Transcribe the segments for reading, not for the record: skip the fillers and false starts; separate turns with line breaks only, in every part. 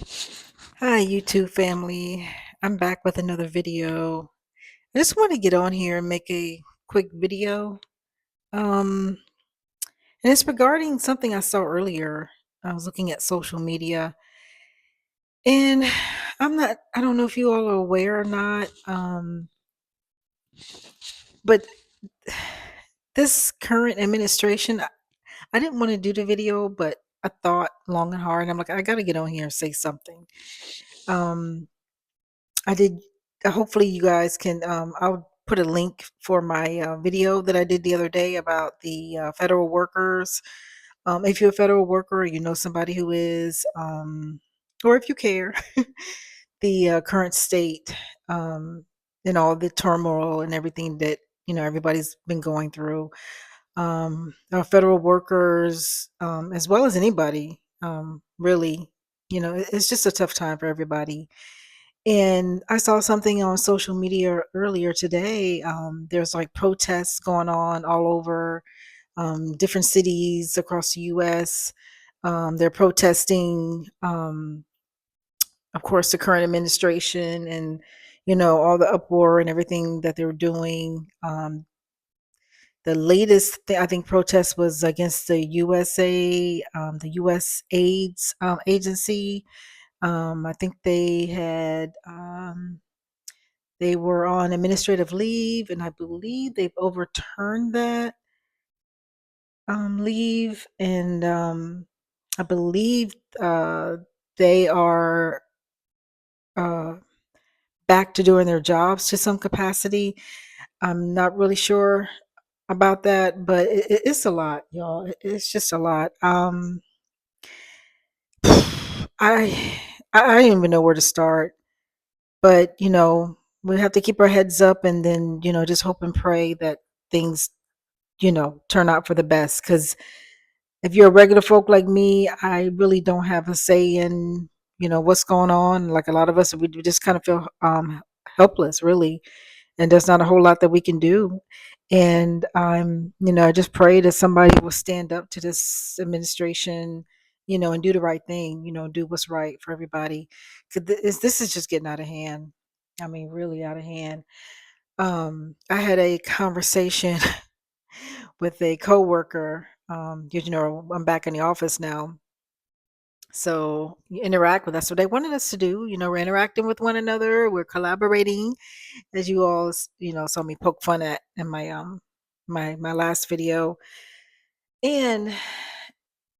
Hi, YouTube family. I'm back with another video. I just want to get on here and make a quick video. Um, and it's regarding something I saw earlier. I was looking at social media, and I don't know if you all are aware or not, but this current administration, I didn't want to do the video, but I thought long and hard. I'm like, I got to get on here and say something. Um, I did. Hopefully, you guys can. I'll put a link for my video that I did the other day about the federal workers. If you're a federal worker, or you know somebody who is, or if you care, the current state and all the turmoil and everything that everybody's been going through. Our federal workers, as well as anybody, really, it's just a tough time for everybody. And I saw something on social media earlier today. There's like protests going on all over different cities across the US. They're protesting, of course, the current administration and, all the uproar and everything that they're doing. The latest, I think, protest was against the USA, the US AIDS agency. I think they were on administrative leave, and I believe they've overturned that leave, and I believe they are uh, back to doing their jobs to some capacity. I'm not really sure about that, but it's a lot, y'all. It's just a lot. I I don't even know where to start, but we have to keep our heads up, and then just hope and pray that things turn out for the best. Because if you're a regular folk like me, I really don't have a say in, what's going on. Like a lot of us, we just kind of feel helpless, really, and there's not a whole lot that we can do. And I just pray that somebody will stand up to this administration, and do the right thing, do what's right for everybody. 'Cause this is just getting out of hand. I mean, really out of hand. I had a conversation with a coworker. I'm back in the office now, so you interact with us. What they wanted us to do. We're interacting with one another. We're collaborating, as you all, saw me poke fun at in my last video. And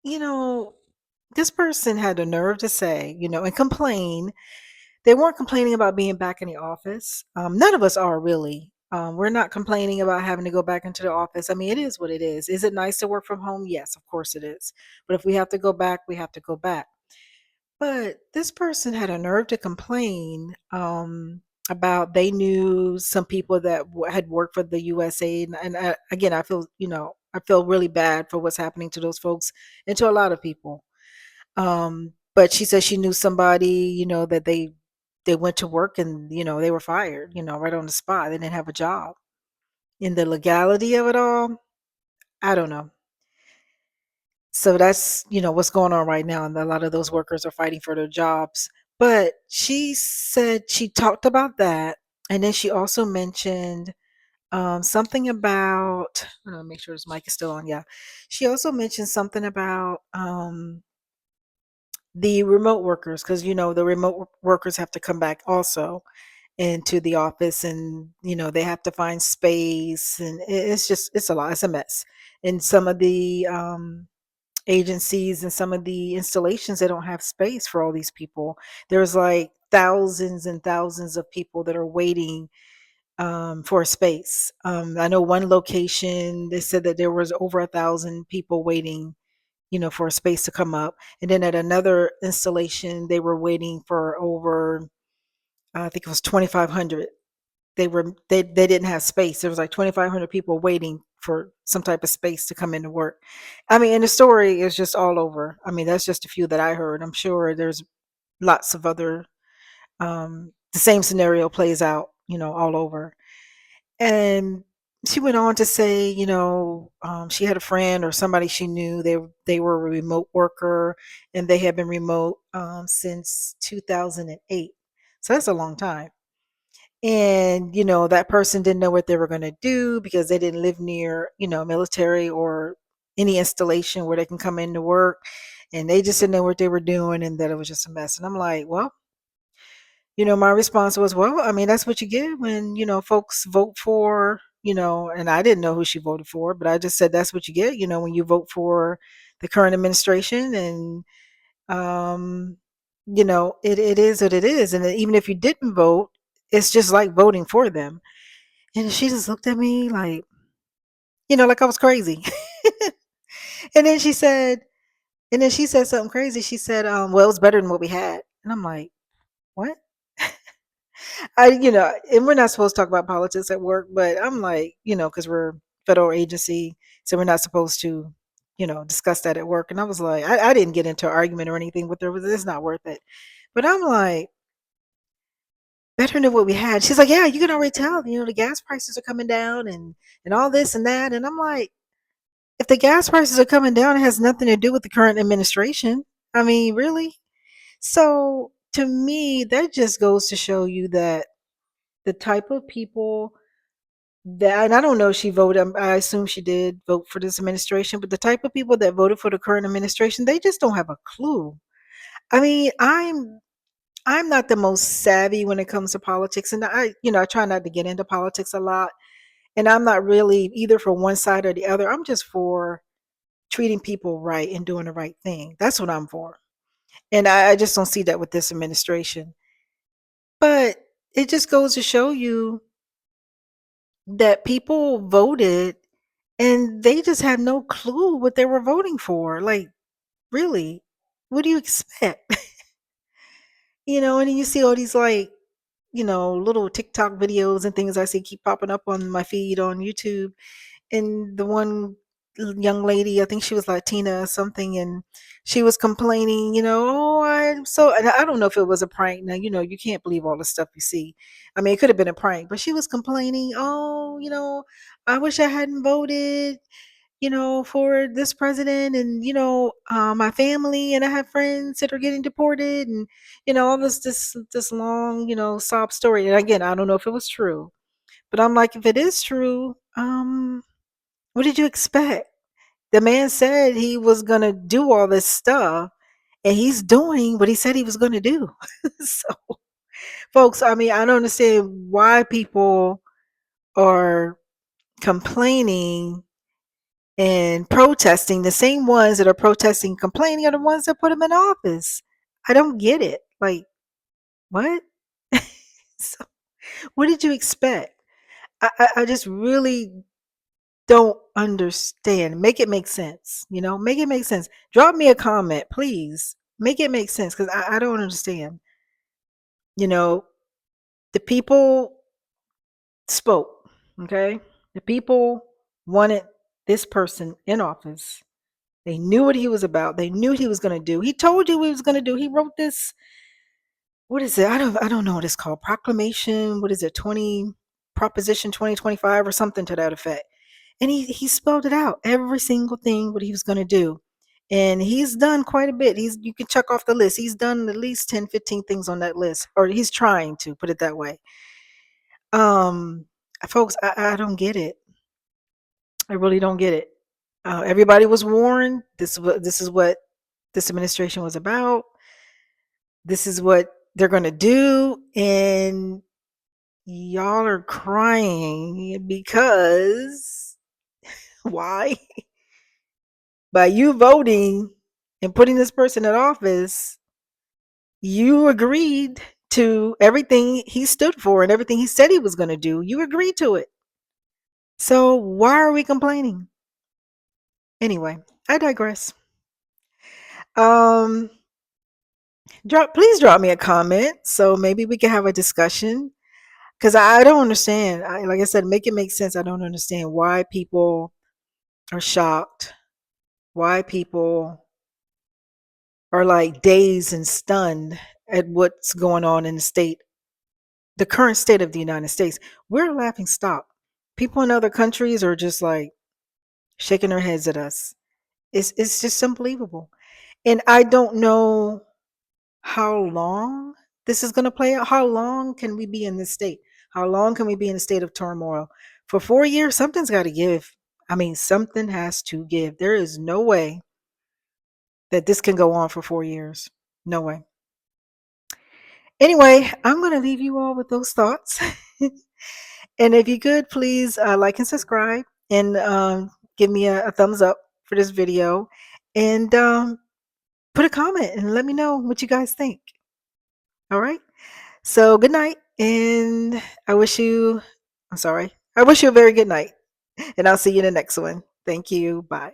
you know, this person had the nerve to say, and complain. They weren't complaining about being back in the office. None of us are really. We're not complaining about having to go back into the office. I mean, it is what it is. Is it nice to work from home? Yes, of course it is. But if we have to go back, we have to go back. But this person had a nerve to complain about they knew some people that had worked for the USA, and again, I feel really bad for what's happening to those folks and to a lot of people. But she said she knew somebody, that they went to work and they were fired, right on the spot. They didn't have a job. In the legality of it all, I don't know. So that's, what's going on right now, and a lot of those workers are fighting for their jobs. But she said she talked about that, and then she also mentioned something about. I'm gonna make sure this mic is still on. Yeah, she also mentioned something about the remote workers, because the workers have to come back also into the office, and they have to find space, and it's a lot. It's a mess. And some of the agencies and some of the installations, they don't have space for all these people. There's like thousands and thousands of people that are waiting for a space. I know one location, they said that there was over 1,000 people waiting, for a space to come up. And then at another installation, they were waiting for over, I think it was 2,500. They didn't have space. There was like 2,500 people waiting for some type of space to come into work. I mean, and the story is just all over. I mean, that's just a few that I heard. I'm sure there's lots of other, the same scenario plays out, all over. And She went on to say, she had a friend or somebody she knew. They were a remote worker, and they had been remote since 2008. So that's a long time. And that person didn't know what they were going to do because they didn't live near military or any installation where they can come into work, and they just didn't know what they were doing, and that it was just a mess. And I'm like, well, my response was, well, I mean, that's what you get when, folks vote for, and I didn't know who she voted for, but I just said that's what you get, when you vote for the current administration. And, it is what it is. And even if you didn't vote, it's just like voting for them. And she just looked at me like, like I was crazy. and then she said, and then she said something crazy. She said, well, it was better than what we had. And I'm like, what? And we're not supposed to talk about politics at work, but I'm like, because we're federal agency, so we're not supposed to, discuss that at work. And I was like, I didn't get into an argument or anything with her. It's not worth it. But I'm like, better than what we had. She's like, yeah, you can already tell, the gas prices are coming down and all this and that. And I'm like, if the gas prices are coming down, it has nothing to do with the current administration. I mean, really? So to me, that just goes to show you that the type of people that, and I don't know if she voted, I assume she did vote for this administration, but the type of people that voted for the current administration, they just don't have a clue. I mean, I'm not the most savvy when it comes to politics, and I try not to get into politics a lot, and I'm not really either for one side or the other. I'm just for treating people right and doing the right thing. That's what I'm for. And I just don't see that with this administration. But it just goes to show you that people voted and they just had no clue what they were voting for. Like, really? What do you expect? And then you see all these like, little TikTok videos and things I see keep popping up on my feed on YouTube. And the one young lady, I think she was Latina or something, and she was complaining, oh, I'm so, and I don't know if it was a prank. Now, you can't believe all the stuff you see. I mean, it could have been a prank, but she was complaining, oh, I wish I hadn't voted, for this president, and my family, and I have friends that are getting deported, and all this long, sob story. And again, I don't know if it was true, but I'm like, if it is true, what did you expect? The man said he was going to do all this stuff, and he's doing what he said he was going to do. So, folks, I mean, I don't understand why people are complaining and protesting. The same ones that are protesting, complaining, are the ones that put him in office. I don't get it. Like, what? So, what did you expect? I just really don't understand. Make it make sense. Make it make sense. Drop me a comment, please. Make it make sense because I don't understand. You know, the people spoke, okay? The people wanted this person in office. They knew what he was about. They knew what he was going to do. He told you what he was going to do. He wrote this, what is it? I don't know what it's called. Proclamation, what is it? 20 Proposition 2025 or something to that effect. And he spelled it out, every single thing what he was going to do. And he's done quite a bit. You can check off the list. He's done at least 10, 15 things on that list, or he's trying to put it that way. Um, Folks, I don't get it. I really don't get it. Everybody was warned. This is what this administration was about. This is what they're going to do, and y'all are crying because why? By you voting and putting this person in office, you agreed to everything he stood for and everything he said he was going to do. You agreed to it. So why are we complaining? Anyway, I digress. Um, please drop me a comment so maybe we can have a discussion because I don't understand. Like I said, make it make sense. I don't understand why people are shocked, why people are like dazed and stunned at what's going on in the current state of the United States. We're a laughing stock. People in other countries are just like shaking their heads at us. It's just unbelievable. And I don't know how long this is going to play out. How long can we be in this state? How long can we be in a state of turmoil? For 4 years, something's got to give. I mean, something has to give. There is no way that this can go on for 4 years. No way. Anyway, I'm going to leave you all with those thoughts. And if you could, please like and subscribe and give me a thumbs up for this video. And put a comment and let me know what you guys think. All right. So good night. And I wish you, I'm sorry, I wish you a very good night. And I'll see you in the next one. Thank you. Bye.